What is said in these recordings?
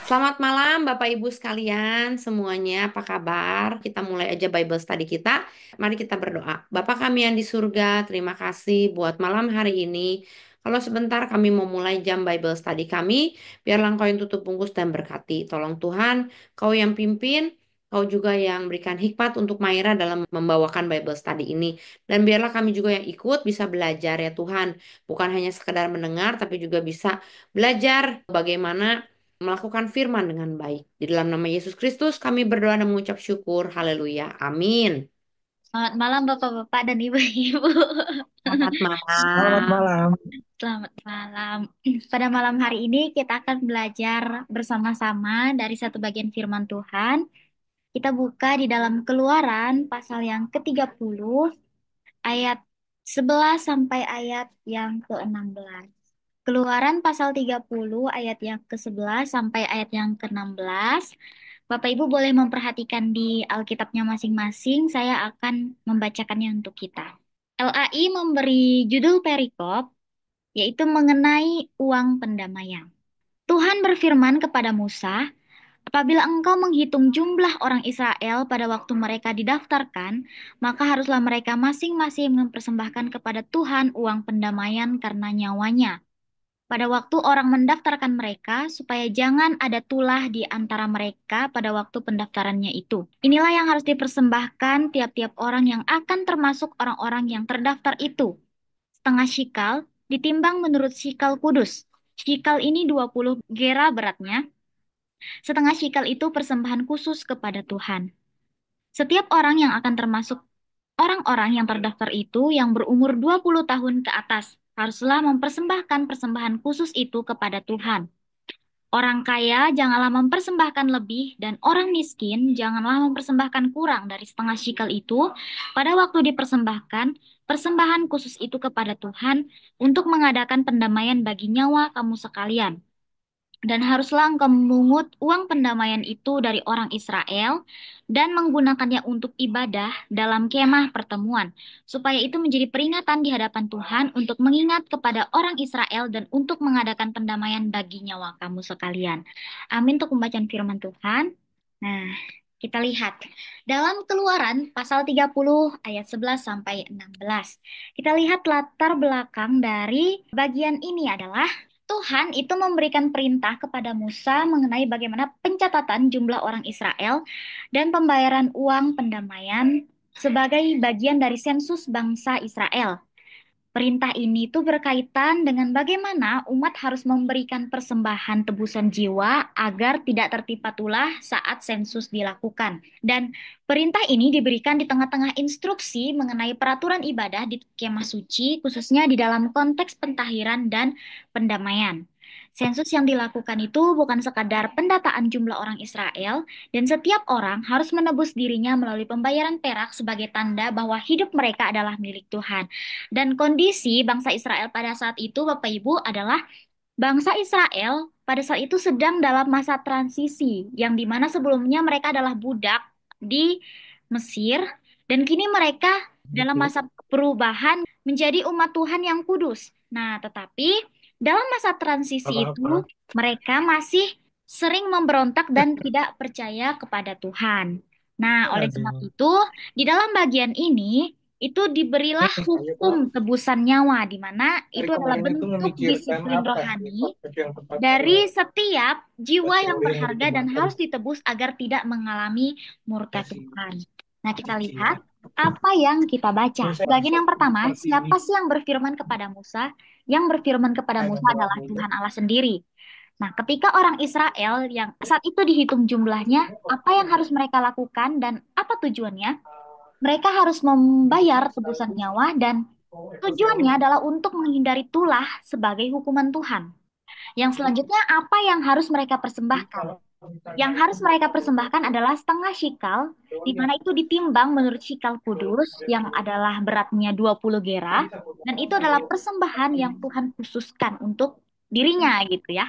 Selamat malam Bapak Ibu sekalian semuanya, apa kabar? Kita mulai aja Bible study kita. Mari kita berdoa. Bapa kami yang di surga, terima kasih buat malam hari ini. Kalau sebentar kami mau mulai jam Bible study kami, biarlah Engkau yang tutup bungkus dan berkati. Tolong Tuhan, Kau yang pimpin, Kau juga yang berikan hikmat untuk Maira dalam membawakan Bible study ini. Dan biarlah kami juga yang ikut bisa belajar ya Tuhan. Bukan hanya sekedar mendengar, tapi juga bisa belajar bagaimana melakukan firman dengan baik. Di dalam nama Yesus Kristus kami berdoa dan mengucap syukur. Haleluya. Amin. Selamat malam Bapak-bapak dan Ibu-ibu. Selamat Selamat malam. malam. Selamat malam. Pada malam hari ini kita akan belajar bersama-sama dari satu bagian firman Tuhan. Kita buka di dalam Keluaran pasal yang ke-30 ayat 11 sampai ayat yang ke-16. Keluaran pasal 30 ayat yang ke-11 sampai ayat yang ke-16. Bapak Ibu boleh memperhatikan di Alkitabnya masing-masing. Saya akan membacakannya untuk kita. LAI memberi judul perikop, yaitu mengenai uang pendamaian. Tuhan berfirman kepada Musa, apabila engkau menghitung jumlah orang Israel pada waktu mereka didaftarkan, maka haruslah mereka masing-masing mempersembahkan kepada Tuhan uang pendamaian karena nyawanya pada waktu orang mendaftarkan mereka, supaya jangan ada tulah di antara mereka pada waktu pendaftarannya itu. Inilah yang harus dipersembahkan tiap-tiap orang yang akan termasuk orang-orang yang terdaftar itu. Setengah shikal ditimbang menurut shikal kudus. Shikal ini 20 gera beratnya. Setengah shikal itu persembahan khusus kepada Tuhan. Setiap orang yang akan termasuk orang-orang yang terdaftar itu yang berumur 20 tahun ke atas haruslah mempersembahkan persembahan khusus itu kepada Tuhan. Orang kaya janganlah mempersembahkan lebih, dan orang miskin janganlah mempersembahkan kurang dari setengah shikal itu pada waktu dipersembahkan persembahan khusus itu kepada Tuhan untuk mengadakan pendamaian bagi nyawa kamu sekalian. Dan haruslah engkau memungut uang pendamaian itu dari orang Israel dan menggunakannya untuk ibadah dalam kemah pertemuan, supaya itu menjadi peringatan di hadapan Tuhan untuk mengingat kepada orang Israel dan untuk mengadakan pendamaian bagi nyawa kamu sekalian. Amin untuk pembacaan firman Tuhan. Nah, kita lihat dalam Keluaran pasal 30 ayat 11 sampai 16. Kita lihat latar belakang dari bagian ini adalah Tuhan itu memberikan perintah kepada Musa mengenai bagaimana pencatatan jumlah orang Israel dan pembayaran uang pendamaian sebagai bagian dari sensus bangsa Israel. Perintah ini tuh berkaitan dengan bagaimana umat harus memberikan persembahan tebusan jiwa agar tidak tertimpa tulah saat sensus dilakukan. Dan perintah ini diberikan di tengah-tengah instruksi mengenai peraturan ibadah di kemah suci, khususnya di dalam konteks pentahiran dan pendamaian. Sensus yang dilakukan itu bukan sekadar pendataan jumlah orang Israel, dan setiap orang harus menebus dirinya melalui pembayaran perak sebagai tanda bahwa hidup mereka adalah milik Tuhan. Dan kondisi bangsa Israel pada saat itu, Bapak Ibu, adalah bangsa Israel pada saat itu sedang dalam masa transisi, yang dimana sebelumnya mereka adalah budak di Mesir, dan kini mereka dalam masa perubahan menjadi umat Tuhan yang kudus. Nah, tetapi dalam masa transisi itu, Apa-apa. mereka masih sering memberontak dan tidak percaya kepada Tuhan. Nah, oleh sebab Aduh. itu, di dalam bagian ini, itu diberilah Ayo Kak, hukum tebusan nyawa, di mana dari itu adalah kemarin itu bentuk memikirkan disiplin apa rohani metode yang tepat dari setiap jiwa yang metode yang berharga dan dikembangkan harus ditebus agar tidak mengalami murka kasih Tuhan. Nah, kita lihat kuncinya. apa yang kita baca. Terus saya Bagian bisa yang pertama, seperti ini. siapa sih yang berfirman kepada Musa? Yang berfirman kepada Saya Musa menjawab adalah dulu. Tuhan Allah sendiri. Nah, ketika orang Israel yang saat itu dihitung jumlahnya, apa yang harus mereka lakukan dan apa tujuannya? Mereka harus membayar tebusan nyawa dan tujuannya adalah untuk menghindari tulah sebagai hukuman Tuhan. Yang selanjutnya, apa yang harus mereka persembahkan? Kalau Yang ditanya harus itu mereka persembahkan adalah setengah shikal, di teorinya mana itu ditimbang menurut shikal kudus, yang adalah beratnya 20 jadi gera, takut dan itu adalah kalau persembahan yang Tuhan khususkan untuk dirinya gitu ya.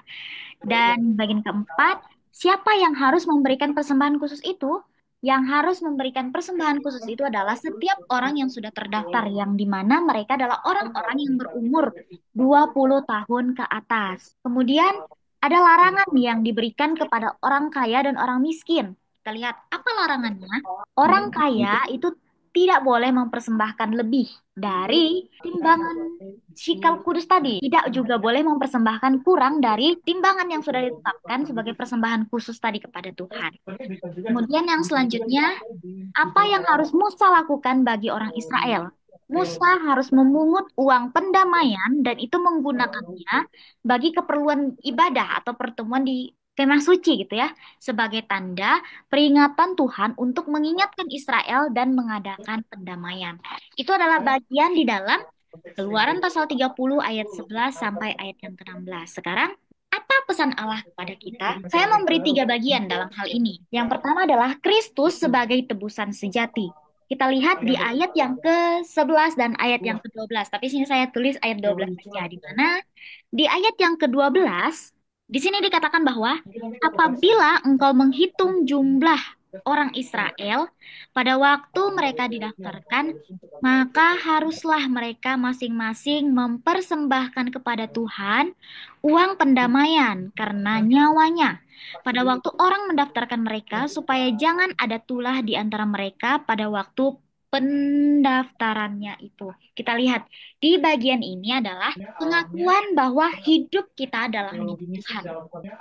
teorinya Dan bagian keempat, siapa yang harus memberikan persembahan khusus itu? Yang harus memberikan persembahan khusus itu adalah setiap orang yang sudah terdaftar, yang di mana mereka adalah orang-orang yang berumur 20 tahun ke atas. Kemudian ada larangan yang diberikan kepada orang kaya dan orang miskin. Kita lihat apa larangannya. Orang kaya itu tidak boleh mempersembahkan lebih dari timbangan sikal kudus tadi. Tidak juga boleh mempersembahkan kurang dari timbangan yang sudah ditetapkan sebagai persembahan khusus tadi kepada Tuhan. Kemudian yang selanjutnya, apa yang harus Musa lakukan bagi orang Israel? Musa harus memungut uang pendamaian dan itu menggunakannya bagi keperluan ibadah atau pertemuan di kemah suci gitu ya, sebagai tanda peringatan Tuhan untuk mengingatkan Israel dan mengadakan pendamaian. Itu adalah bagian di dalam Keluaran pasal 30 ayat 11 sampai ayat yang ke-16. Sekarang, apa pesan Allah kepada kita? Saya memberi tiga bagian dalam hal ini. Yang pertama adalah Kristus sebagai tebusan sejati. Kita lihat di ayat yang ke-11 dan ayat yang ke-12. Tapi sini saya tulis ayat 12 saja. Di mana di ayat yang ke-12, di sini dikatakan bahwa apabila engkau menghitung jumlah orang Israel pada waktu mereka didaftarkan, maka haruslah mereka masing-masing mempersembahkan kepada Tuhan uang pendamaian karena nyawanya. Pada waktu orang mendaftarkan mereka, supaya jangan ada tulah di antara mereka pada waktu pendaftarannya itu. Kita lihat di bagian ini adalah pengakuan bahwa hidup kita adalah milik Tuhan.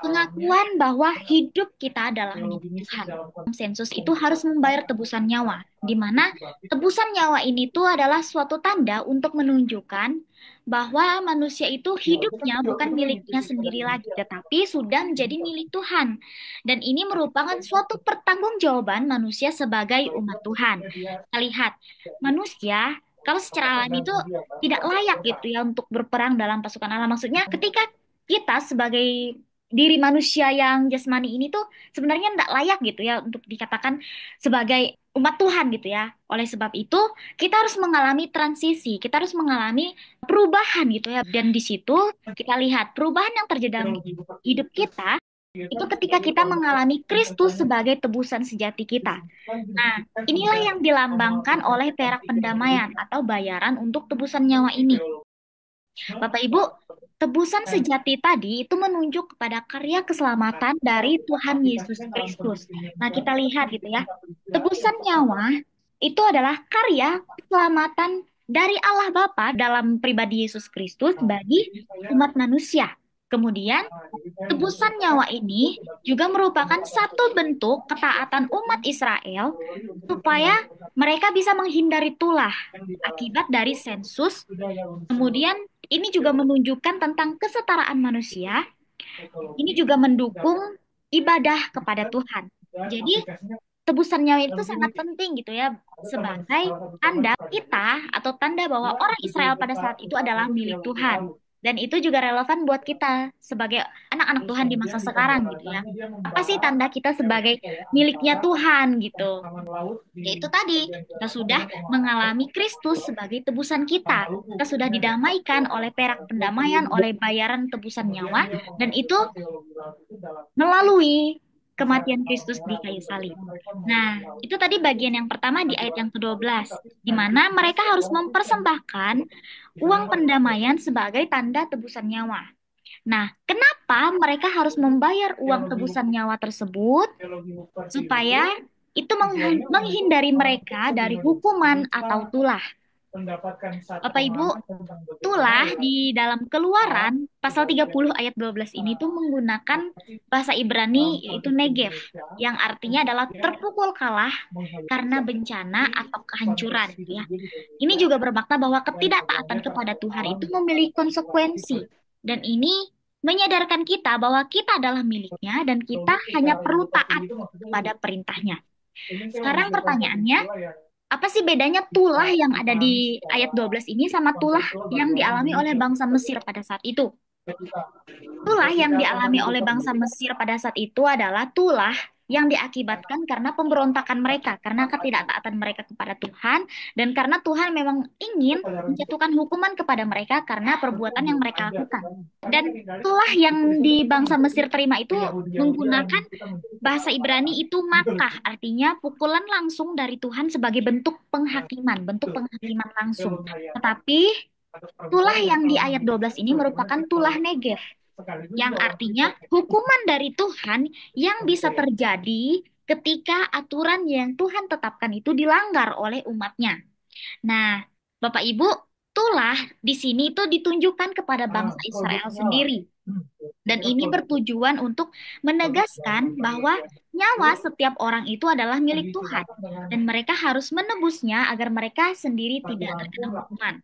Pengakuan bahwa hidup kita adalah milik Tuhan. Sensus itu harus membayar tebusan nyawa, di mana tebusan nyawa ini tuh adalah suatu tanda untuk menunjukkan bahwa manusia itu hidupnya bukan miliknya sendiri lagi, tetapi sudah menjadi milik Tuhan. Dan ini merupakan suatu pertanggungjawaban manusia sebagai umat Tuhan. Kita lihat, manusia kalau secara alami itu tidak layak gitu ya untuk berperang dalam pasukan Allah. Maksudnya ketika kita sebagai diri manusia yang jasmani ini tuh sebenarnya tidak layak gitu ya untuk dikatakan sebagai umat Tuhan gitu ya. Oleh sebab itu, kita harus mengalami transisi, kita harus mengalami perubahan gitu ya. Dan di situ kita lihat perubahan yang terjadi dalam hidup kita itu ketika kita mengalami Kristus sebagai tebusan sejati kita. Nah, inilah yang dilambangkan oleh perak pendamaian atau bayaran untuk tebusan nyawa ini. Bapak Ibu, tebusan sejati tadi itu menunjuk kepada karya keselamatan dari Tuhan Yesus Kristus. Nah, kita lihat gitu ya. Tebusan nyawa itu adalah karya keselamatan dari Allah Bapa dalam pribadi Yesus Kristus bagi umat manusia. Kemudian, tebusan nyawa ini juga merupakan satu bentuk ketaatan umat Israel supaya mereka bisa menghindari tulah akibat dari sensus. Kemudian, ini juga menunjukkan tentang kesetaraan manusia. Ini juga mendukung ibadah kepada Tuhan. Jadi, tebusan nyawa itu sangat penting gitu ya sebagai tanda kita atau tanda bahwa orang Israel pada saat itu adalah milik Tuhan. Dan itu juga relevan buat kita sebagai anak-anak Tuhan di masa sekarang gitu ya. Apa sih tanda kita sebagai miliknya Tuhan gitu? Yaitu tadi, kita sudah mengalami Kristus sebagai tebusan kita. Kita sudah didamaikan oleh perak pendamaian, oleh bayaran tebusan nyawa, dan itu melalui kematian Kristus di kayu salib. Nah, itu tadi bagian yang pertama di ayat yang ke-12, di mana mereka harus mempersembahkan uang pendamaian sebagai tanda tebusan nyawa. Nah, kenapa mereka harus membayar uang tebusan nyawa tersebut? Supaya itu menghindari mereka dari hukuman atau tulah. Bapak Ibu, itulah di dalam Keluaran pasal 30 ayat 12 ini tuh menggunakan bahasa Ibrani yaitu Negev yang artinya adalah terpukul kalah karena bencana atau kehancuran gitu ya. Ini juga bermakna bahwa ketidaktaatan kepada Tuhan itu memiliki konsekuensi dan ini menyadarkan kita bahwa kita adalah miliknya dan kita hanya perlu taat kepada perintahnya. Sekarang pertanyaannya, apa sih bedanya tulah yang ada di ayat 12 ini sama tulah yang dialami oleh bangsa Mesir pada saat itu? Tulah yang dialami oleh bangsa Mesir pada saat itu adalah tulah yang diakibatkan karena pemberontakan mereka, karena ketidaktaatan mereka kepada Tuhan, dan karena Tuhan memang ingin menjatuhkan hukuman kepada mereka karena perbuatan yang mereka lakukan. Dan itulah yang di bangsa Mesir terima itu menggunakan bahasa Ibrani itu makah, artinya pukulan langsung dari Tuhan sebagai bentuk penghakiman langsung. Tetapi tulah yang di ayat 12 ini merupakan tulah Negev, yang artinya hukuman dari Tuhan yang bisa terjadi ketika aturan yang Tuhan tetapkan itu dilanggar oleh umatnya. Nah, Bapak Ibu, tulah di sini itu ditunjukkan kepada bangsa Israel sendiri. Dan ini bertujuan untuk menegaskan bahwa nyawa setiap orang itu adalah milik Tuhan. Dan mereka harus menebusnya agar mereka sendiri tidak terkena hukuman.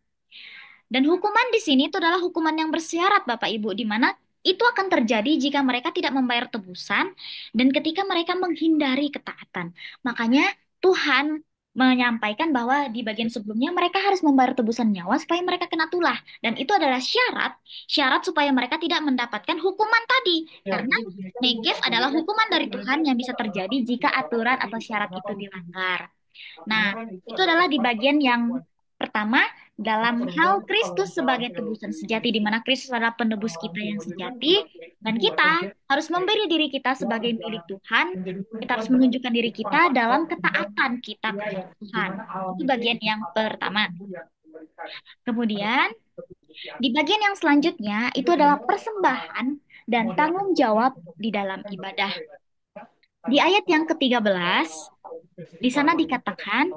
Dan hukuman di sini itu adalah hukuman yang bersyarat, Bapak Ibu, di mana itu akan terjadi jika mereka tidak membayar tebusan dan ketika mereka menghindari ketaatan. Makanya Tuhan menyampaikan bahwa di bagian sebelumnya mereka harus membayar tebusan nyawa supaya mereka kena tulah. Dan itu adalah syarat supaya mereka tidak mendapatkan hukuman tadi. Karena Negev adalah hukuman dari Tuhan yang bisa terjadi jika aturan atau syarat itu dilanggar. Nah, itu adalah di bagian yang pertama dalam hal Kristus sebagai tebusan sejati, di mana Kristus adalah penebus kita yang sejati, dan kita harus memberi diri kita sebagai milik Tuhan. Kita harus menunjukkan diri kita dalam ketaatan kita kepada Tuhan. Itu bagian yang pertama. Kemudian, di bagian yang selanjutnya itu adalah persembahan dan tanggung jawab di dalam ibadah. Di ayat yang ke-13, di sana dikatakan,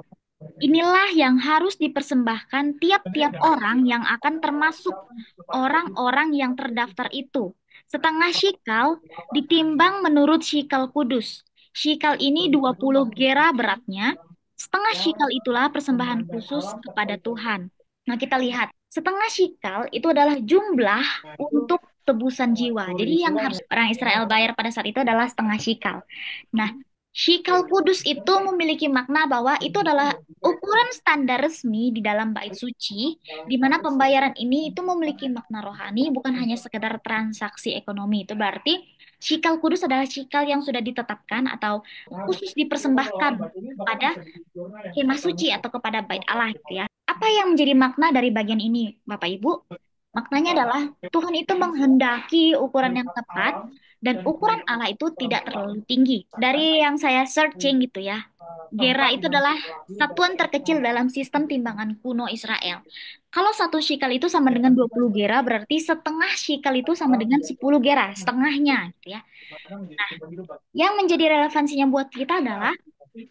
inilah yang harus dipersembahkan tiap-tiap orang yang akan termasuk orang-orang yang terdaftar itu. Setengah shikal ditimbang menurut shikal kudus. Shikal ini 20 gera beratnya. Setengah shikal itulah persembahan khusus kepada Tuhan. Nah, kita lihat. Setengah shikal itu adalah jumlah untuk tebusan jiwa. Jadi yang harus orang Israel bayar pada saat itu adalah setengah shikal. Nah, shikal kudus itu memiliki makna bahwa itu adalah ukuran standar resmi di dalam bait suci, di mana pembayaran ini itu memiliki makna rohani, bukan hanya sekedar transaksi ekonomi. Itu berarti shikal kudus adalah shikal yang sudah ditetapkan atau khusus dipersembahkan kepada kemah suci atau kepada bait Allah gitu ya. Apa yang menjadi makna dari bagian ini, Bapak Ibu? Maknanya adalah Tuhan itu menghendaki ukuran yang tepat dan ukuran Allah itu tidak terlalu tinggi. Dari yang saya searching gitu ya, gera itu adalah satuan terkecil dalam sistem timbangan kuno Israel. Kalau satu shikal itu sama dengan 20 gera, berarti setengah shikal itu sama dengan 10 gera, setengahnya gitu ya. Nah, yang menjadi relevansinya buat kita adalah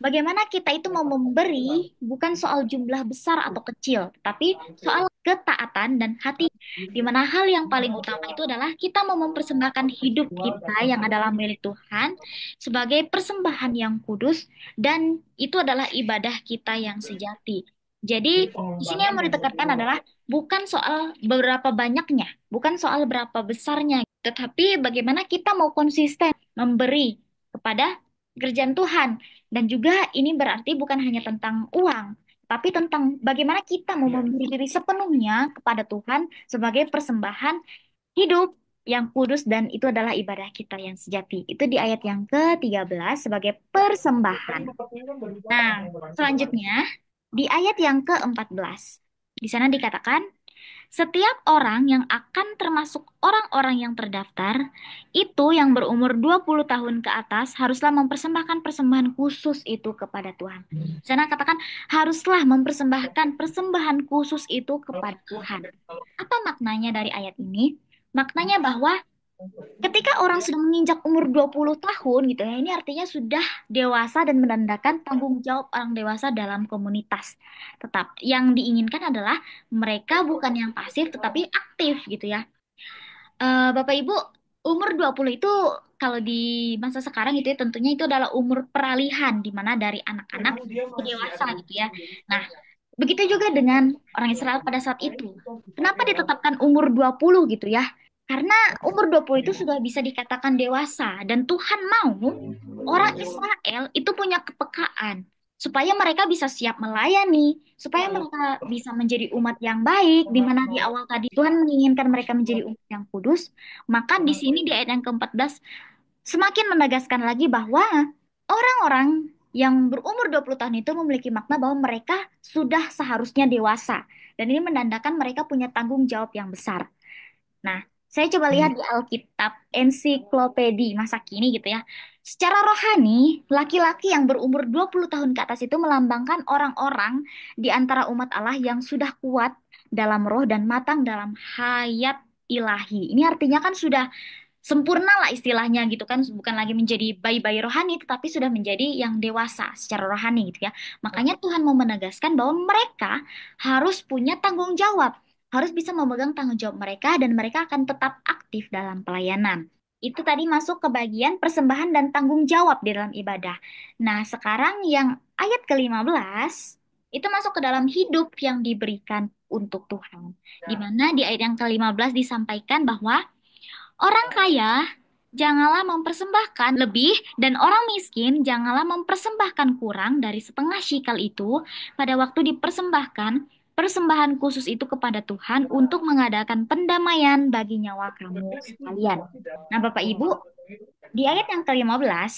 bagaimana kita itu mau memberi bukan soal jumlah besar atau kecil, tapi soal ketaatan dan hati. Di mana hal yang paling utama itu adalah kita mau mempersembahkan hidup kita yang adalah milik Tuhan sebagai persembahan yang kudus dan itu adalah ibadah kita yang sejati. Jadi, di sini yang mau ditekankan adalah bukan soal berapa banyaknya, bukan soal berapa besarnya, tetapi bagaimana kita mau konsisten memberi kepada kerjaan Tuhan. Dan juga ini berarti bukan hanya tentang uang, tapi tentang bagaimana kita mau memberi diri sepenuhnya kepada Tuhan sebagai persembahan hidup yang kudus dan itu adalah ibadah kita yang sejati. Itu di ayat yang ke-13 sebagai persembahan. Nah, selanjutnya di ayat yang ke-14. Di sana dikatakan, setiap orang yang akan termasuk orang-orang yang terdaftar, itu yang berumur 20 tahun ke atas, haruslah mempersembahkan persembahan khusus itu kepada Tuhan. Di sana katakan, haruslah mempersembahkan persembahan khusus itu kepada Tuhan. Apa maknanya dari ayat ini? Maknanya bahwa ketika orang sudah menginjak umur 20 tahun gitu ya, ini artinya sudah dewasa dan menandakan tanggung jawab orang dewasa dalam komunitas. Tetap yang diinginkan adalah mereka bukan yang pasif tetapi aktif gitu ya. Bapak Ibu, umur 20 itu kalau di masa sekarang itu ya tentunya itu adalah umur peralihan di mana dari anak-anak ke dewasa gitu ya. Nah, begitu juga dengan orang Israel pada saat itu. Kenapa ditetapkan umur 20 gitu ya? Karena umur 20 itu sudah bisa dikatakan dewasa dan Tuhan mau orang Israel itu punya kepekaan supaya mereka bisa siap melayani, supaya mereka bisa menjadi umat yang baik, di mana di awal tadi Tuhan menginginkan mereka menjadi umat yang kudus, maka di sini di ayat yang ke-14 semakin menegaskan lagi bahwa orang-orang yang berumur 20 tahun itu memiliki makna bahwa mereka sudah seharusnya dewasa. Dan ini menandakan mereka punya tanggung jawab yang besar. Nah, saya coba lihat di Alkitab, ensiklopedi masa kini gitu ya. Secara rohani, laki-laki yang berumur 20 tahun ke atas itu melambangkan orang-orang di antara umat Allah yang sudah kuat dalam roh dan matang dalam hayat ilahi. Ini artinya kan sudah sempurna lah istilahnya gitu kan, bukan lagi menjadi bayi-bayi rohani tetapi sudah menjadi yang dewasa secara rohani gitu ya. Makanya Tuhan mau menegaskan bahwa mereka harus punya tanggung jawab, harus bisa memegang tanggung jawab mereka dan mereka akan tetap aktif dalam pelayanan. Itu tadi masuk ke bagian persembahan dan tanggung jawab di dalam ibadah. Nah, sekarang yang ayat ke-15 itu masuk ke dalam hidup yang diberikan untuk Tuhan. Di mana di ayat yang ke-15 disampaikan bahwa orang kaya janganlah mempersembahkan lebih dan orang miskin janganlah mempersembahkan kurang dari setengah shikal itu pada waktu dipersembahkan persembahan khusus itu kepada Tuhan untuk mengadakan pendamaian bagi nyawa kamu sekalian. Nah, Bapak Ibu, di ayat yang ke-15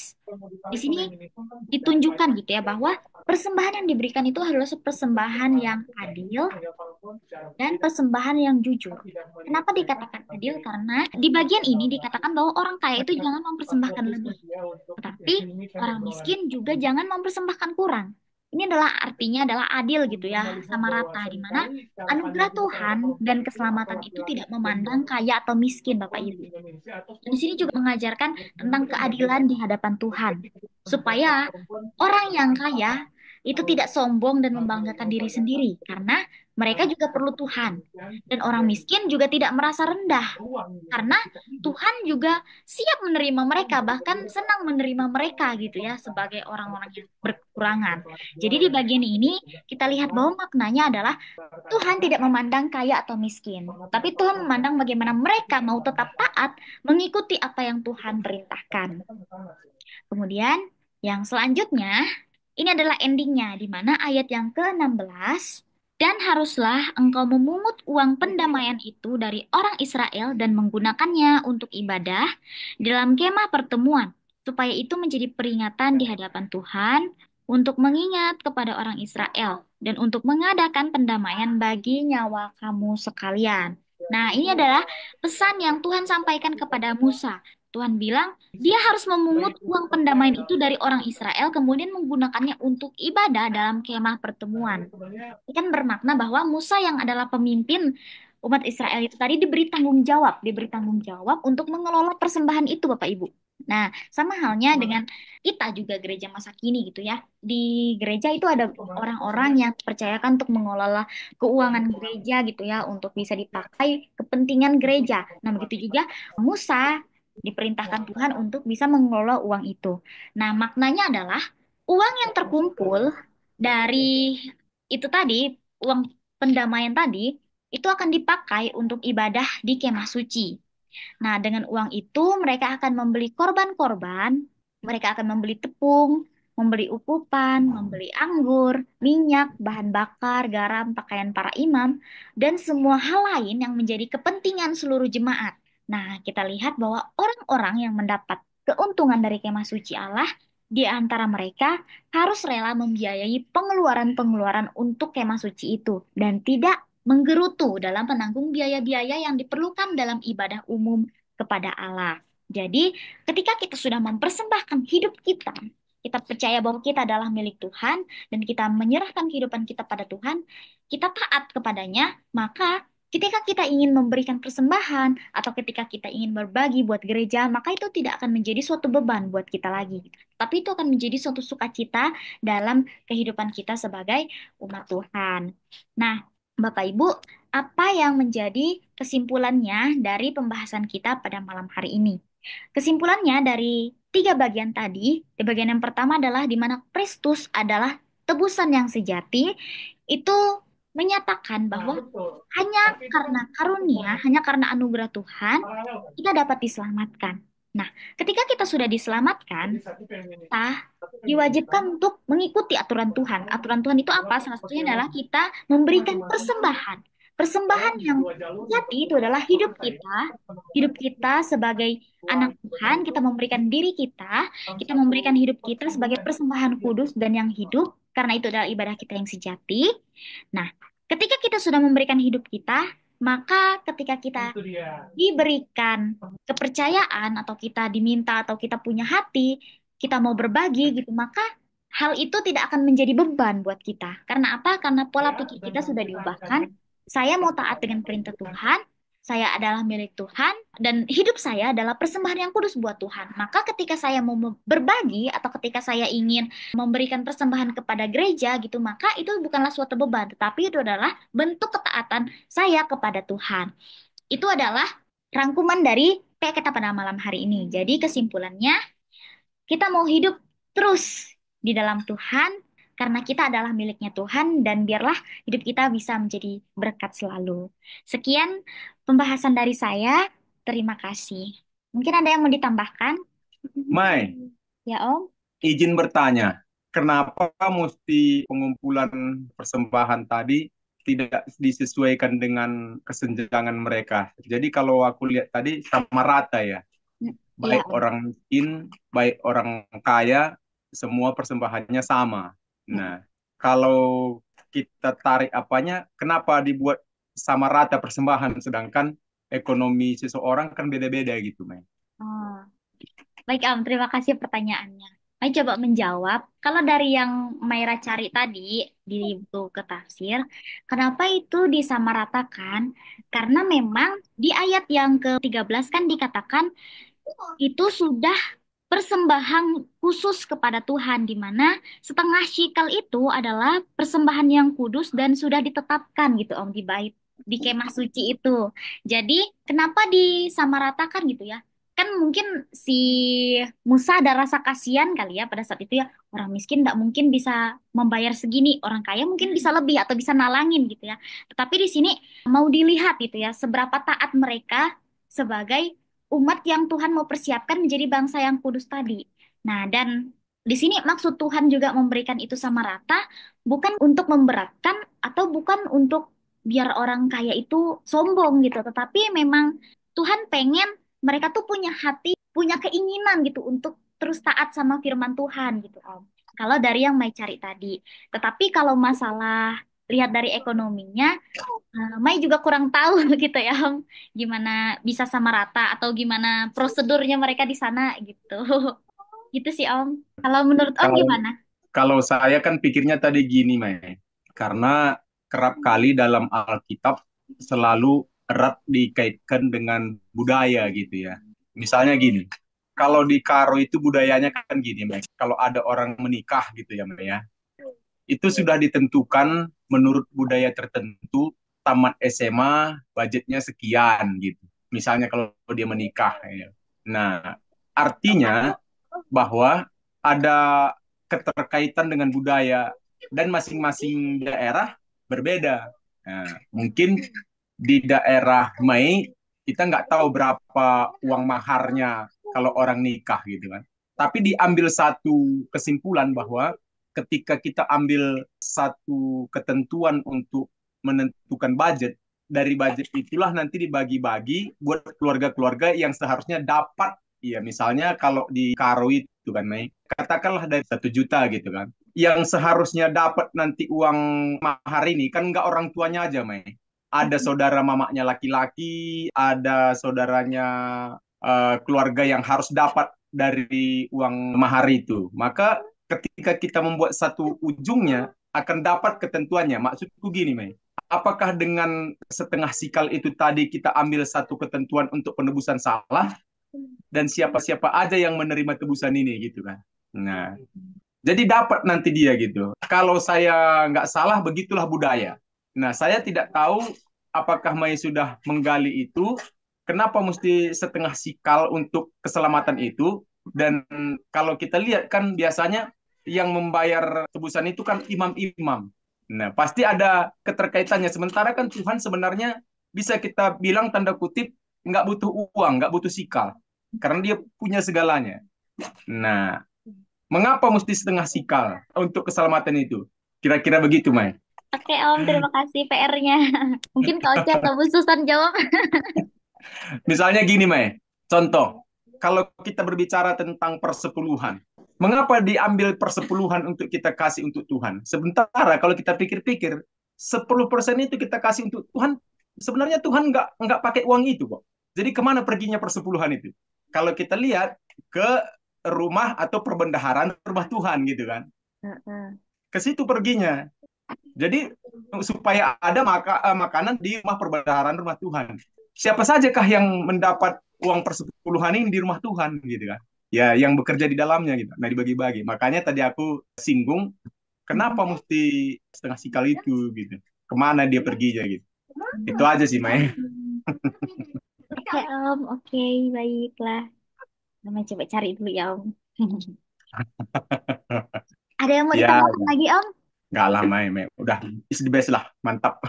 di sini ditunjukkan gitu ya bahwa persembahan yang diberikan itu adalah persembahan yang adil dan persembahan yang jujur. Kenapa dikatakan adil? Karena di bagian ini dikatakan bahwa orang kaya itu jangan mempersembahkan lebih, tetapi orang miskin juga jangan mempersembahkan kurang. Ini adalah artinya adalah adil gitu ya, sama rata, di mana anugerah Tuhan dan keselamatan itu tidak memandang kaya atau miskin, Bapak Ibu. Dan di sini juga mengajarkan tentang keadilan di hadapan Tuhan, supaya orang yang kaya itu tidak sombong dan membanggakan diri sendiri, karena mereka juga perlu Tuhan. Dan orang miskin juga tidak merasa rendah, karena Tuhan juga siap menerima mereka, bahkan senang menerima mereka gitu ya, sebagai orang-orang yang berkekurangan. Jadi di bagian ini kita lihat bahwa maknanya adalah Tuhan tidak memandang kaya atau miskin, tapi Tuhan memandang bagaimana mereka mau tetap taat mengikuti apa yang Tuhan perintahkan. Kemudian yang selanjutnya, ini adalah endingnya, di mana ayat yang ke-16, dan haruslah engkau memungut uang pendamaian itu dari orang Israel dan menggunakannya untuk ibadah dalam kemah pertemuan, supaya itu menjadi peringatan di hadapan Tuhan untuk mengingat kepada orang Israel dan untuk mengadakan pendamaian bagi nyawa kamu sekalian. Nah, ini adalah pesan yang Tuhan sampaikan kepada Musa. Tuhan bilang, dia harus memungut uang pendamaian itu dari orang Israel, kemudian menggunakannya untuk ibadah dalam kemah pertemuan. Ini kan bermakna bahwa Musa yang adalah pemimpin umat Israel itu tadi diberi tanggung jawab untuk mengelola persembahan itu, Bapak Ibu. Nah, sama halnya dengan kita juga gereja masa kini gitu ya. Di gereja itu ada orang-orang yang dipercayakan untuk mengelola keuangan gereja gitu ya, untuk bisa dipakai kepentingan gereja. Nah, begitu juga Musa diperintahkan Tuhan untuk bisa mengelola uang itu. Nah, maknanya adalah uang yang terkumpul dari itu tadi, uang pendamaian tadi, itu akan dipakai untuk ibadah di kemah suci. Nah, dengan uang itu mereka akan membeli korban-korban, mereka akan membeli tepung, membeli ukupan, membeli anggur, minyak, bahan bakar, garam, pakaian para imam, dan semua hal lain yang menjadi kepentingan seluruh jemaat. Nah, kita lihat bahwa orang-orang yang mendapat keuntungan dari kemah suci Allah, di antara mereka harus rela membiayai pengeluaran-pengeluaran untuk kemah suci itu dan tidak menggerutu dalam penanggung biaya-biaya yang diperlukan dalam ibadah umum kepada Allah. Jadi, ketika kita sudah mempersembahkan hidup kita, kita percaya bahwa kita adalah milik Tuhan dan kita menyerahkan kehidupan kita pada Tuhan, kita taat kepadanya, maka ketika kita ingin memberikan persembahan atau ketika kita ingin berbagi buat gereja, maka itu tidak akan menjadi suatu beban buat kita lagi. Tapi itu akan menjadi suatu sukacita dalam kehidupan kita sebagai umat Tuhan. Nah, Bapak Ibu, apa yang menjadi kesimpulannya dari pembahasan kita pada malam hari ini? Kesimpulannya dari tiga bagian tadi, di bagian yang pertama adalah di mana Kristus adalah tebusan yang sejati, itu menyatakan bahwa hanya karena karunia, hanya karena anugerah Tuhan, kita dapat diselamatkan. Nah, ketika kita sudah diselamatkan, kita diwajibkan untuk mengikuti aturan Tuhan. Aturan Tuhan itu apa? Salah satunya adalah kita memberikan persembahan. persembahan yang sejati itu adalah hidup kita. Hidup kita sebagai anak Tuhan, kita memberikan diri kita memberikan hidup kita sebagai persembahan kudus dan yang hidup, karena itu adalah ibadah kita yang sejati. Nah, ketika kita sudah memberikan hidup kita, maka ketika kita diberikan kepercayaan atau kita diminta atau kita punya hati, kita mau berbagi gitu, maka hal itu tidak akan menjadi beban buat kita. Karena apa? Karena pola pikir kita sudah diubahkan. Saya mau taat dengan perintah Tuhan, saya adalah milik Tuhan, dan hidup saya adalah persembahan yang kudus buat Tuhan. Maka ketika saya mau berbagi atau ketika saya ingin memberikan persembahan kepada gereja gitu, maka itu bukanlah suatu beban, tetapi itu adalah bentuk ketaatan saya kepada Tuhan. Itu adalah rangkuman dari kayak kita pada malam hari ini. Jadi kesimpulannya, kita mau hidup terus di dalam Tuhan karena kita adalah miliknya Tuhan dan biarlah hidup kita bisa menjadi berkat selalu. Sekian pembahasan dari saya. Terima kasih. Mungkin ada yang mau ditambahkan? Mai, Ya, Om. izin bertanya, kenapa mesti pengumpulan persembahan tadi tidak disesuaikan dengan kesenjangan mereka? Jadi kalau aku lihat tadi sama rata ya, Ya, baik Om. orang miskin, baik orang kaya, semua persembahannya sama. Nah, kalau kita tarik apanya, kenapa dibuat sama rata persembahan, sedangkan ekonomi seseorang kan beda-beda gitu, Mai? Oh. Baik, Om. Terima kasih pertanyaannya. Saya coba menjawab. Kalau dari yang Maira cari tadi di buku tafsir, kenapa itu disamaratakan? Karena memang di ayat yang ke-13 kan dikatakan itu sudah persembahan khusus kepada Tuhan, di mana setengah shikal itu adalah persembahan yang kudus dan sudah ditetapkan gitu Om di bait di kemah suci itu. Jadi kenapa disamaratakan gitu ya? Kan mungkin si Musa ada rasa kasihan kali ya pada saat itu ya, orang miskin tidak mungkin bisa membayar segini, orang kaya mungkin bisa lebih atau bisa nalangin gitu ya. Tetapi di sini mau dilihat gitu ya, seberapa taat mereka sebagai umat yang Tuhan mau persiapkan menjadi bangsa yang kudus tadi. Nah, dan di sini maksud Tuhan juga memberikan itu sama rata, bukan untuk memberatkan atau bukan untuk biar orang kaya itu sombong gitu, tetapi memang Tuhan pengen mereka tuh punya hati, punya keinginan gitu untuk terus taat sama firman Tuhan gitu, Om. Kalau dari yang Mai cari tadi. Tetapi kalau masalah lihat dari ekonominya, Mai juga kurang tahu gitu ya, Om, gimana bisa sama rata atau gimana prosedurnya mereka di sana gitu. Gitu sih, Om. Kalau menurut Om Kalau gimana? kalau saya kan pikirnya tadi gini, Mai. Karena kerap kali dalam Alkitab selalu erat dikaitkan dengan budaya gitu ya. Misalnya gini, kalau di Karo itu budayanya kan gini, Mai. Kalau ada orang menikah gitu ya, Mai ya. Itu sudah ditentukan menurut budaya tertentu, tamat SMA budgetnya sekian gitu. Misalnya kalau dia menikah ya. Nah, artinya bahwa ada keterkaitan dengan budaya dan masing-masing daerah berbeda. Nah, mungkin di daerah Mei kita nggak tahu berapa uang maharnya kalau orang nikah gitu kan. Tapi diambil satu kesimpulan bahwa ketika kita ambil satu ketentuan untuk menentukan budget, dari budget itulah nanti dibagi-bagi buat keluarga-keluarga yang seharusnya dapat. Iya, misalnya kalau di Karo itu kan, Mei, katakanlah dari 1 juta gitu kan. Yang seharusnya dapat nanti uang mahar ini kan nggak orang tuanya aja, Mei. Ada saudara mamanya laki-laki, ada saudaranya keluarga yang harus dapat dari uang mahar itu. Maka ketika kita membuat satu ujungnya akan dapat ketentuannya. Maksudku gini, Mei. Apakah dengan setengah sikal itu tadi kita ambil satu ketentuan untuk penebusan salah dan siapa-siapa aja yang menerima tebusan ini gitu kan. Nah, jadi dapat nanti dia gitu. Kalau saya nggak salah, begitulah budaya. Nah, saya tidak tahu apakah Mai sudah menggali itu, kenapa mesti setengah sikal untuk keselamatan itu, dan kalau kita lihat kan biasanya yang membayar tebusan itu kan imam-imam. Nah, pasti ada keterkaitannya. Sementara kan Tuhan sebenarnya bisa kita bilang tanda kutip nggak butuh uang, nggak butuh sikal. Karena dia punya segalanya. Nah, mengapa mesti setengah sikal untuk keselamatan itu? Kira-kira begitu, Mai. Oke Om, terima kasih PR-nya. Mungkin Kak Ocha atau Bu Susan jawab. Misalnya gini, Mai. Contoh, kalau kita berbicara tentang persepuluhan, mengapa diambil persepuluhan untuk kita kasih untuk Tuhan? Sementara kalau kita pikir-pikir, 10% itu kita kasih untuk Tuhan, sebenarnya Tuhan nggak pakai uang itu kok. Jadi kemana perginya persepuluhan itu? Kalau kita lihat ke rumah atau perbendaharaan rumah Tuhan gitu kan, Heeh. ke situ perginya. Jadi supaya ada makanan di rumah perbendaharaan rumah Tuhan. Siapa sajakah yang mendapat uang persepuluhan ini di rumah Tuhan gitu kan? Ya, yang bekerja di dalamnya gitu. Nah, dibagi-bagi. Makanya tadi aku singgung, kenapa mesti setengah sikal itu gitu? Kemana dia perginya gitu? Itu aja sih, Mai. Oke Om, oke baiklah. Mama coba cari dulu ya Om. Ada yang mau Ya, ditanyakan lagi Om? nggak lah, Mai. Mai. Udah, is the best lah. Mantap.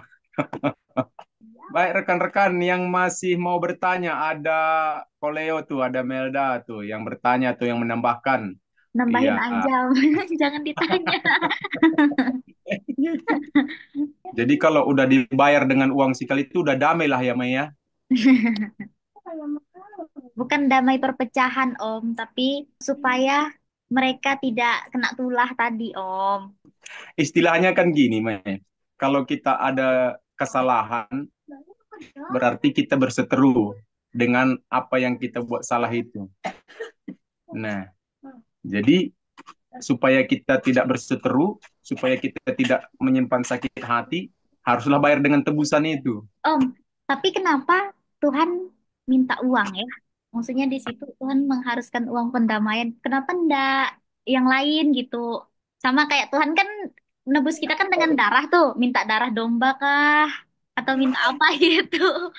Baik, rekan-rekan yang masih mau bertanya, ada Koleo tuh, ada Melda tuh, yang bertanya tuh, yang menambahkan. Iya. Nambahin aja Om. Jangan ditanya. Jadi kalau udah dibayar dengan uang sikal itu udah damai lah ya, Maya. Bukan damai perpecahan Om, tapi supaya mereka tidak kena tulah tadi Om. Istilahnya kan gini, Maya. Kalau kita ada kesalahan, berarti kita berseteru dengan apa yang kita buat salah itu. Nah, jadi supaya kita tidak berseteru, supaya kita tidak menyimpan sakit hati, haruslah bayar dengan tebusan itu. Om, tapi kenapa Tuhan minta uang ya? Maksudnya di situ Tuhan mengharuskan uang pendamaian. Kenapa ndak yang lain gitu? Sama kayak Tuhan kan nebus kita kan dengan darah tuh, minta darah domba kah? Atau minta apa gitu.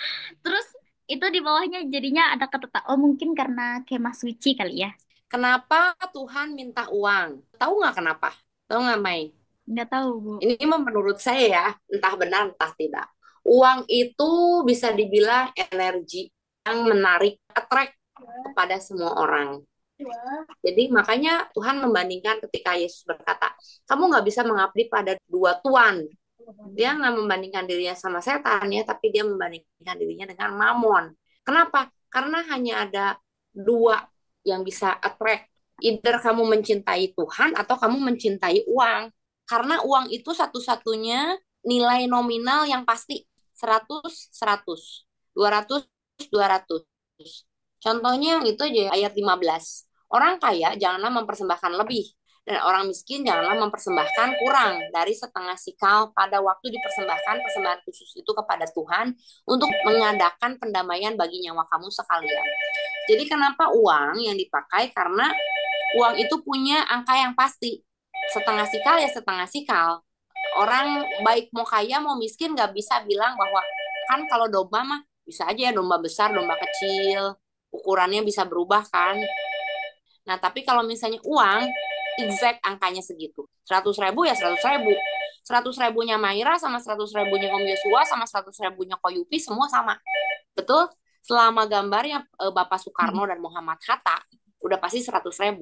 Terus itu di bawahnya jadinya ada kata, oh mungkin karena kemah suci kali ya. Kenapa Tuhan minta uang? Tahu nggak kenapa? Tahu nggak, Mai? Nggak tahu, Bu. Ini mah menurut saya ya, entah benar entah tidak. Uang itu bisa dibilang energi yang menarik, attract kepada semua orang. Jadi makanya Tuhan membandingkan ketika Yesus berkata, kamu nggak bisa mengabdi pada dua tuan. Dia nggak membandingkan dirinya sama setan ya, tapi dia membandingkan dirinya dengan mamon. Kenapa? Karena hanya ada dua yang bisa attract. Either kamu mencintai Tuhan atau kamu mencintai uang. Karena uang itu satu-satunya nilai nominal yang pasti. 100, 100. 200, 200. Contohnya yang itu aja ayat 15. Orang kaya janganlah mempersembahkan lebih dan orang miskin janganlah mempersembahkan kurang dari setengah sikal pada waktu dipersembahkan persembahan khusus itu kepada Tuhan untuk mengadakan pendamaian bagi nyawa kamu sekalian. Jadi kenapa uang yang dipakai? Karena uang itu punya angka yang pasti. Setengah sikal ya setengah sikal. Orang baik mau kaya mau miskin nggak bisa bilang bahwa kan kalau domba mah bisa aja ya domba besar, domba kecil, ukurannya bisa berubah kan. Nah, tapi kalau misalnya uang, exact angkanya segitu. 100.000 ya 100.000. 100.000-nya Maira sama 100.000-nya Om Yosua sama 100.000-nya Koyupi semua sama. Betul? Selama gambarnya Bapak Soekarno dan Muhammad Hatta, udah pasti 100.000.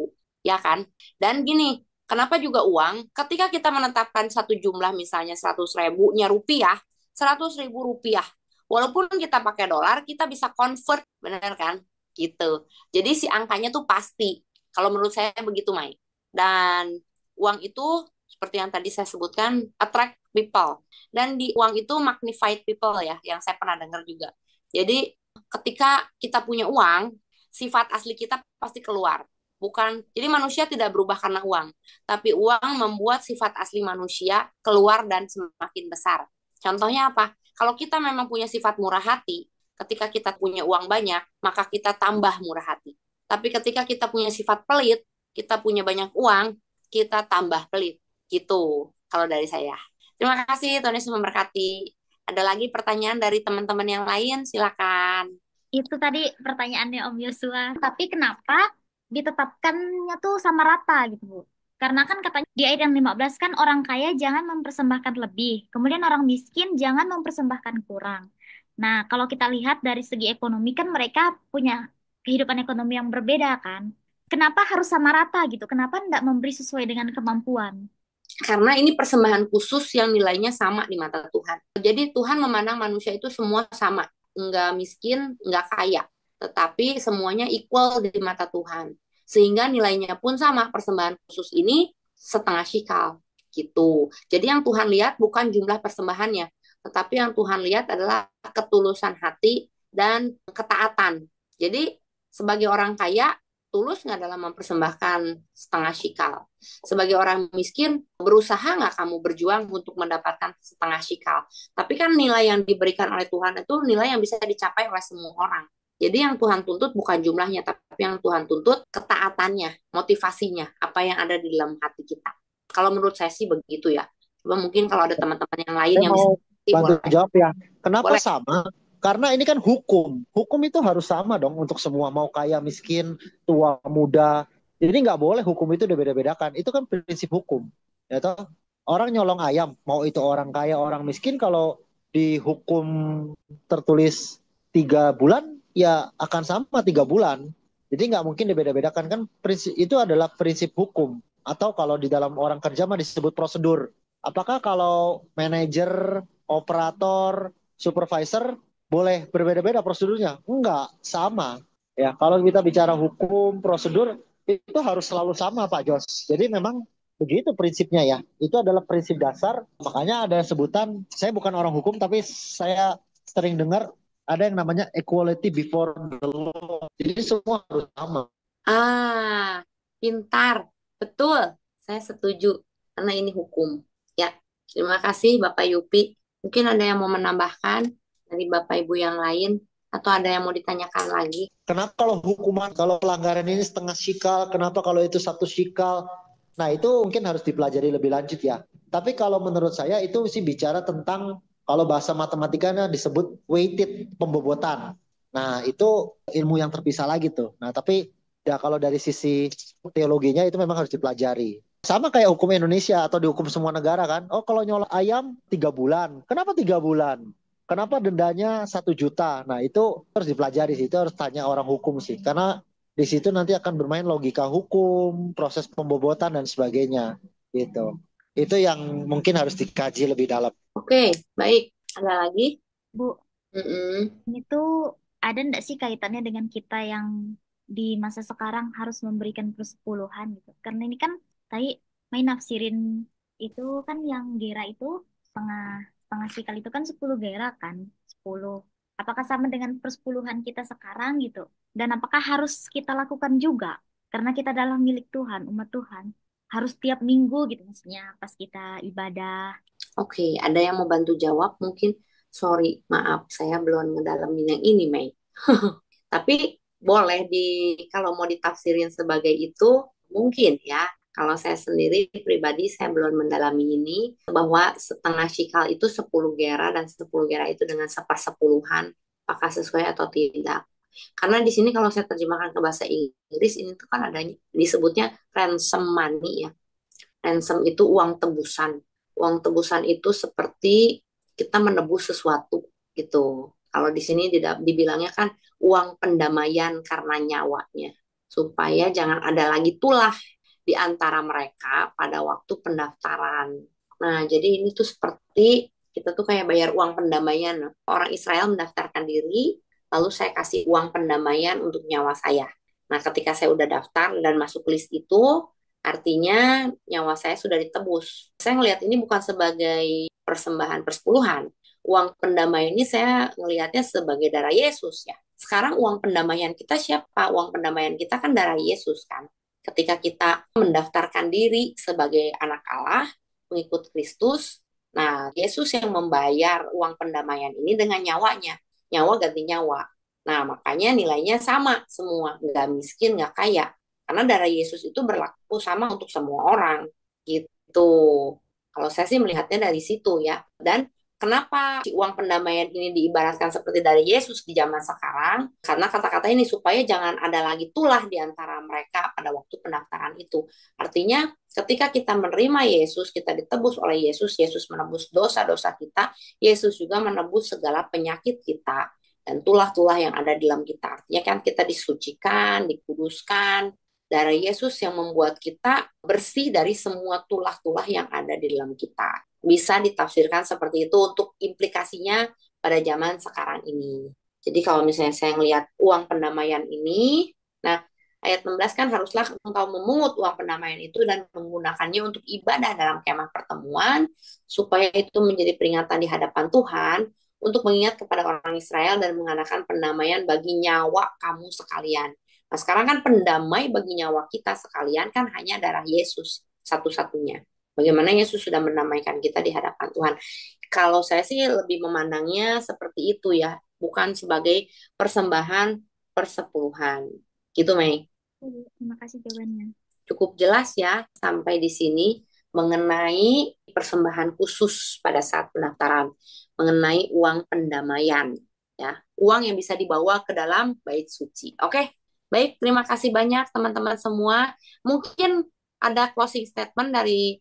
Ya kan? Dan gini, kenapa juga uang? Ketika kita menetapkan satu jumlah misalnya 100.000-nya rupiah, 100.000 rupiah. Walaupun kita pakai dolar, kita bisa convert, benar kan? Gitu. Jadi si angkanya tuh pasti. Kalau menurut saya begitu, Mai. Dan uang itu seperti yang tadi saya sebutkan attract people. Dan di uang itu magnified people ya, yang saya pernah dengar juga. Jadi ketika kita punya uang, sifat asli kita pasti keluar. Bukan, jadi manusia tidak berubah karena uang, tapi uang membuat sifat asli manusia keluar dan semakin besar. Contohnya apa? Kalau kita memang punya sifat murah hati, ketika kita punya uang banyak, maka kita tambah murah hati. Tapi ketika kita punya sifat pelit, kita punya banyak uang, kita tambah pelit. Gitu, kalau dari saya. Terima kasih, Tuhan Yesus memberkati. Ada lagi pertanyaan dari teman-teman yang lain? Silakan. Itu tadi pertanyaannya Om Yosua. Tapi kenapa ditetapkannya tuh sama rata gitu, Bu? Karena kan katanya di ayat yang 15 kan orang kaya jangan mempersembahkan lebih. Kemudian orang miskin jangan mempersembahkan kurang. Nah, kalau kita lihat dari segi ekonomi kan mereka punya kehidupan ekonomi yang berbeda kan. Kenapa harus sama rata gitu? Kenapa tidak memberi sesuai dengan kemampuan? Karena ini persembahan khusus yang nilainya sama di mata Tuhan. Jadi Tuhan memandang manusia itu semua sama, nggak miskin, nggak kaya, tetapi semuanya equal di mata Tuhan. Sehingga nilainya pun sama, persembahan khusus ini setengah shikal gitu. Jadi yang Tuhan lihat bukan jumlah persembahannya, tetapi yang Tuhan lihat adalah ketulusan hati dan ketaatan. Jadi sebagai orang kaya, tulus nggak dalam mempersembahkan setengah shikal? Sebagai orang miskin, berusaha nggak kamu berjuang untuk mendapatkan setengah shikal? Tapi kan nilai yang diberikan oleh Tuhan itu nilai yang bisa dicapai oleh semua orang. Jadi yang Tuhan tuntut bukan jumlahnya, tapi yang Tuhan tuntut ketaatannya, motivasinya, apa yang ada di dalam hati kita. Kalau menurut saya sih begitu ya. Coba mungkin kalau ada teman-teman yang lain Saya yang bisa, mau bantu boleh. jawab ya. Kenapa Boleh. sama? Karena ini kan hukum. Hukum itu harus sama dong untuk semua. Mau kaya, miskin, tua, muda. Jadi nggak boleh hukum itu beda-bedakan. Itu kan prinsip hukum. Ya toh? Orang nyolong ayam, mau itu orang kaya, orang miskin, kalau dihukum tertulis 3 bulan, ya akan sama 3 bulan. Jadi nggak mungkin dibeda-bedakan. Kan prinsip itu adalah prinsip hukum. Atau kalau di dalam orang kerja mah disebut prosedur. Apakah kalau manajer, operator, supervisor boleh berbeda-beda prosedurnya? Enggak, sama. Ya, kalau kita bicara hukum, prosedur itu harus selalu sama, Pak Jos. Jadi memang begitu prinsipnya ya. Itu adalah prinsip dasar. Makanya ada sebutan, saya bukan orang hukum tapi saya sering dengar ada yang namanya equality before the law. Jadi semua harus sama. Ah, pintar. Betul. Saya setuju. Karena ini hukum. Ya, terima kasih Bapak Yupi. Mungkin ada yang mau menambahkan dari Bapak Ibu yang lain, atau ada yang mau ditanyakan lagi? Kenapa kalau hukuman, kalau pelanggaran ini setengah shikal, kenapa kalau itu 1 shikal? Nah, itu mungkin harus dipelajari lebih lanjut ya. Tapi kalau menurut saya itu sih bicara tentang, kalau bahasa matematikanya disebut weighted, pembobotan. Nah, itu ilmu yang terpisah lagi tuh. Nah, tapi ya kalau dari sisi teologinya itu memang harus dipelajari. Sama kayak hukum Indonesia atau dihukum semua negara kan. Oh, kalau nyolong ayam 3 bulan. Kenapa 3 bulan? Kenapa dendanya 1 juta? Nah, itu harus dipelajari sih. Itu harus tanya orang hukum sih. Karena di situ nanti akan bermain logika hukum, proses pembobotan dan sebagainya. Gitu. Itu yang mungkin harus dikaji lebih dalam. Oke, baik. Ada lagi? Bu, Mm-mm. ini tuh ada nggak sih kaitannya dengan kita yang di masa sekarang harus memberikan persepuluhan gitu? Karena ini kan tadi main nafsirin itu kan yang gera itu setengah setengah sikal itu kan 10 gera kan 10. Apakah sama dengan persepuluhan kita sekarang gitu? Dan apakah harus kita lakukan juga? Karena kita adalah milik Tuhan, umat Tuhan. Harus tiap minggu gitu maksudnya pas kita ibadah. Oke, ada yang mau bantu jawab? Mungkin, sorry, maaf, saya belum ngedalamin yang ini, Mei. Tapi boleh kalau mau ditafsirin sebagai itu, mungkin ya. Kalau saya sendiri pribadi, saya belum mendalami ini, bahwa setengah shikal itu 10 gera, dan 10 gera itu dengan sepersepuluhan, apakah sesuai atau tidak. Karena di sini kalau saya terjemahkan ke bahasa Inggris, ini tuh kan adanya, disebutnya ransom money ya. Ransom itu uang tebusan. Uang tebusan itu seperti kita menebus sesuatu gitu. Kalau di sini dibilangnya kan uang pendamaian karena nyawanya. Supaya jangan ada lagi tulah di antara mereka pada waktu pendaftaran. Nah, jadi ini tuh seperti kita tuh kayak bayar uang pendamaian. Orang Israel mendaftarkan diri, lalu saya kasih uang pendamaian untuk nyawa saya. Nah, ketika saya udah daftar dan masuk list itu, artinya nyawa saya sudah ditebus. Saya ngelihat ini bukan sebagai persembahan persepuluhan. Uang pendamaian ini saya ngelihatnya sebagai darah Yesus ya. Sekarang uang pendamaian kita siapa? Uang pendamaian kita kan darah Yesus kan. Ketika kita mendaftarkan diri sebagai anak Allah, mengikut Kristus, nah Yesus yang membayar uang pendamaian ini dengan nyawanya. Nyawa ganti nyawa. Nah makanya nilainya sama semua. Nggak miskin, nggak kaya. Karena darah Yesus itu berlaku sama untuk semua orang. Gitu. Kalau saya sih melihatnya dari situ ya. Dan kenapa uang pendamaian ini diibaratkan seperti dari Yesus di zaman sekarang? Karena kata-kata ini supaya jangan ada lagi tulah di antara mereka pada waktu pendaftaran itu. Artinya ketika kita menerima Yesus, kita ditebus oleh Yesus, Yesus menebus dosa-dosa kita, Yesus juga menebus segala penyakit kita dan tulah-tulah yang ada di dalam kita. Artinya kan kita disucikan, dikuduskan, Darah Yesus yang membuat kita bersih dari semua tulah-tulah yang ada di dalam kita. Bisa ditafsirkan seperti itu untuk implikasinya pada zaman sekarang ini. Jadi kalau misalnya saya melihat uang pendamaian ini, nah ayat 16 kan haruslah engkau memungut uang pendamaian itu dan menggunakannya untuk ibadah dalam kemah pertemuan, supaya itu menjadi peringatan di hadapan Tuhan untuk mengingat kepada orang Israel dan mengadakan pendamaian bagi nyawa kamu sekalian. Nah, sekarang kan pendamai bagi nyawa kita sekalian kan hanya darah Yesus satu-satunya. Bagaimana Yesus sudah mendamaikan kita di hadapan Tuhan. Kalau saya sih lebih memandangnya seperti itu ya, bukan sebagai persembahan persepuluhan. Gitu, Mei. Terima kasih jawabannya. Cukup jelas ya sampai di sini mengenai persembahan khusus pada saat pendaftaran, mengenai uang pendamaian, ya, uang yang bisa dibawa ke dalam bait suci. Oke, baik, terima kasih banyak teman-teman semua. Mungkin ada closing statement dari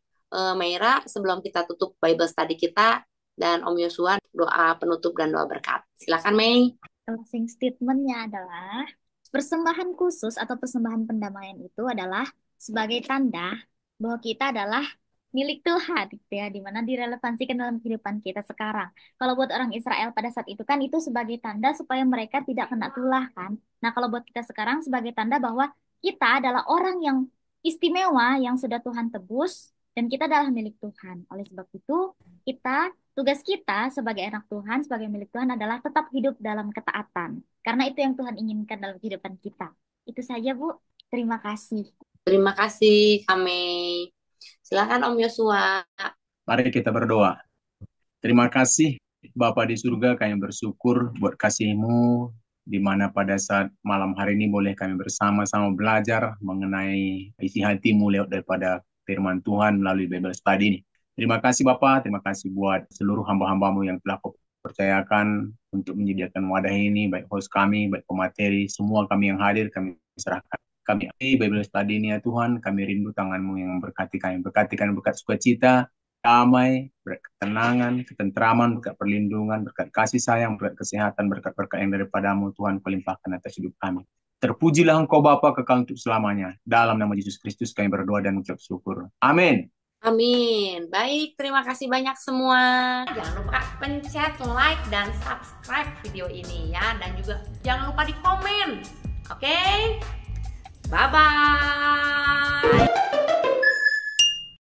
Meira sebelum kita tutup Bible study kita, dan Om Yosua doa penutup dan doa berkat. Silakan, Mei. Closing statement-nya adalah persembahan khusus atau persembahan pendamaian itu adalah sebagai tanda bahwa kita adalah milik Tuhan, gitu ya, dimana direlevansikan dalam kehidupan kita sekarang. Kalau buat orang Israel pada saat itu kan itu sebagai tanda supaya mereka tidak kena tulah kan. Nah kalau buat kita sekarang sebagai tanda bahwa kita adalah orang yang istimewa yang sudah Tuhan tebus dan kita adalah milik Tuhan. Oleh sebab itu tugas kita sebagai anak Tuhan, sebagai milik Tuhan adalah tetap hidup dalam ketaatan. Karena itu yang Tuhan inginkan dalam kehidupan kita. Itu saja, Bu. Terima kasih. Terima kasih, kami. Silakan Om Yosua. Mari kita berdoa. Terima kasih Bapa di surga, kami bersyukur buat kasih-Mu, di mana pada saat malam hari ini boleh kami bersama-sama belajar mengenai isi hati-Mu lewat daripada firman Tuhan melalui Bible Study ini. Terima kasih Bapa, terima kasih buat seluruh hamba-hamba-Mu yang telah Kau percayakan untuk menyediakan wadah ini, baik host kami, baik pemateri, semua kami yang hadir, kami serahkan. Kami Bible Study ini ya Tuhan, kami rindu tangan-Mu yang memberkati kami, berkati kami berkat sukacita, damai, berkat ketenangan, ketentraman, berkat perlindungan, berkat kasih sayang, berkat kesehatan, berkat-berkat yang daripada-Mu Tuhan kau limpahkan atas hidup kami. Terpujilah Engkau Bapa kekal untuk selamanya. Dalam nama Yesus Kristus kami berdoa dan mengucap syukur. Amin. Amin. Baik, terima kasih banyak semua. Jangan lupa pencet like dan subscribe video ini ya. Dan juga jangan lupa di komen. Oke? Bye-bye.